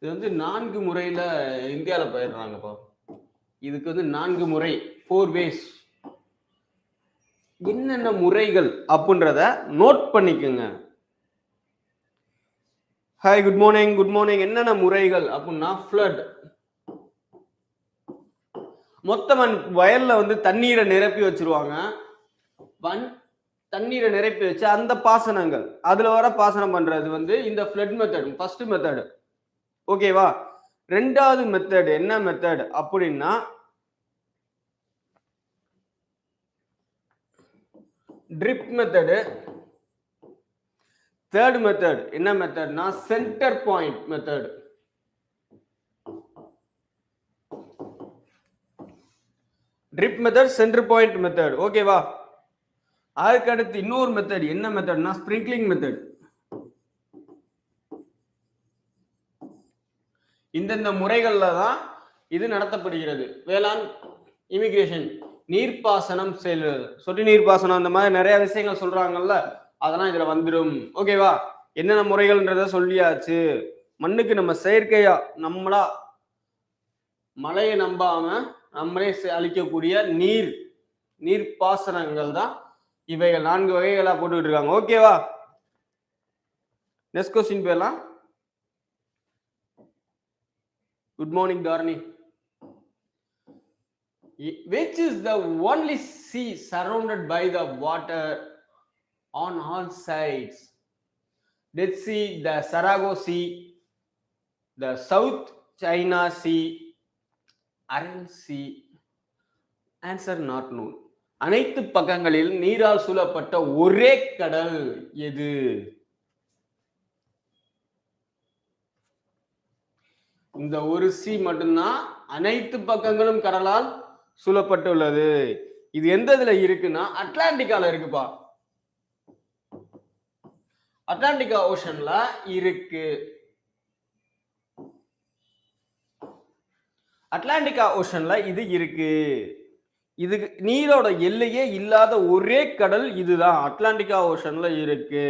இது வந்து 4 முறையில இந்தியால பயிர்றாங்கப்பா. இதுக்கு வந்து 4 முறை 4 வேஸ். என்னென்ன முறைகள் அப்படின்றத நோட் பண்ணிக்கோங்க. Hi good morning good morning. என்னென்ன முறைகள் அப்படின்னா ஃப்ளட். மொத்தமா வயல்ல வந்து தண்ணீரை நிரப்பி வச்சிருவாங்க. தண்ணீரை நிரப்பி வச்சு அந்த பாசனங்கள் அதுல வர பாசனம் பண்றது வந்து இந்த ஃப்ளட் மெத்தட். ஃபர்ஸ்ட் மெத்தட் ஓகேவா. ரெண்டாவது மெத்தட் என்ன மெத்தட் அப்படின்னா ட்ரிப் மெத்தடு. தேர்ட் மெத்தட் என்ன மெத்தட்னா centre point method. Trip method centre point method ஓகேவா. அதுக்கு அடுத்து இன்னொரு மெத்தட் என்ன மெத்தட்னா ஸ்ப்ரிங்க்லிங் மெத்தட். இந்தந்த முறைகள்ல தான் இது நடத்தப்படுகிறது. வேளாண் இமிகிரேஷன் நீர்ப்பாசனம் செல்வது, சொட்டு நீர்ப்பாசனம், அந்த மாதிரி நிறைய விஷயங்கள் சொல்றாங்கல்ல, அதெல்லாம் இதுல வந்துடும் ஓகேவா. என்னென்ன முறைகள்ன்றத சொல்லியாச்சு. மண்ணுக்கு நம்ம செயற்கையா நம்மளா மழையை நம்பாம நம்மளே அளிக்கக்கூடிய நீர்ப்பாசனங்கள் தான் இவைகள் 4 வகைகளா போட்டுக்கிட்டு இருக்காங்க ஓகேவா. நெக்ஸ்ட் கொஸ்டின் போயிடலாம். Good morning Dharani. Which is the only sea surrounded by the water on all sides? Dead Sea, the Sargasso Sea, the South China Sea, Aral Sea. Answer not known. அனைத்து பக்கங்களில் நீரால் சூழப்பட்ட ஒரே கடல் எது? இந்த ஒரு சி மட்டும்தான் அனைத்து பக்கங்களும் கடலால் சூழப்பட்டுள்ளது. இது எந்த இதுல இருக்குன்னா அட்லாண்டிக்கால இருக்குப்பா. அட்லாண்டிகா ஓஷன்ல இருக்கு. அட்லாண்டிகா ஓஷன்ல இது இருக்கு. இது நீரோட எல்லையே இல்லாத ஒரே கடல் இதுதான், அட்லாண்டிகா ஓஷன்ல இருக்கு.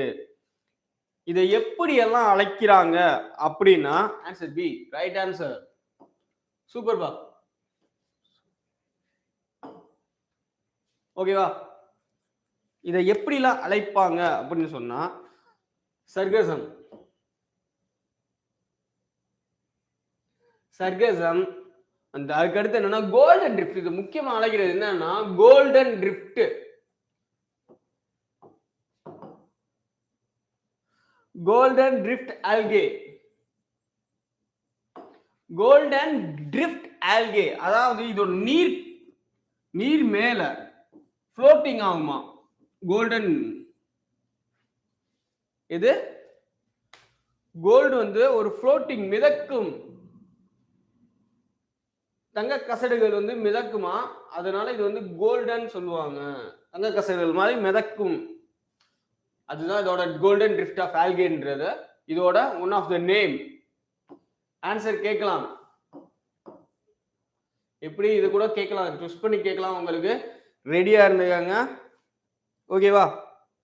இதை எப்படி எல்லாம் அழைக்கிறாங்க அப்படின்னா answer B, right answer. Super பா. ஓகேவா. இதை எப்படிலாம் அழைப்பாங்க அப்படின்னு சொன்னா சர்கசம். சர்கசம். அந்த அதுக்கு அடுத்து என்னன்னா கோல்டன் ட்ரிஃப்ட். இது முக்கியமா அழைக்கிறது என்னன்னா golden drift. Golden drift algae. Golden drift algae அதாவது இது ஒரு நீர் மேல ஃப்ளோட்டிங் ஆகுமா. கோல்டன் இது கோல்டு வந்து ஒரு ஃப்ளோட்டிங் மிதக்கும். தங்க கசடுகள் வந்து மிதக்குமா, அதனால இது வந்து கோல்டன் சொல்லுவாங்க. தங்க கசடுகள் மாதிரி மிதக்கும். அதுதான் இதோட கோல்டன் ட்ரிஃப்ட் ஆஃப் ஆல்கேன்றது இதோட one of the name. Answer கேட்கலாம். எப்படி இது கூட கேட்கலாம், ட்விஸ்ட் பண்ணி கேட்கலாம். உங்களுக்கு ரெடியா இருந்துக்காங்க ஓகேவா.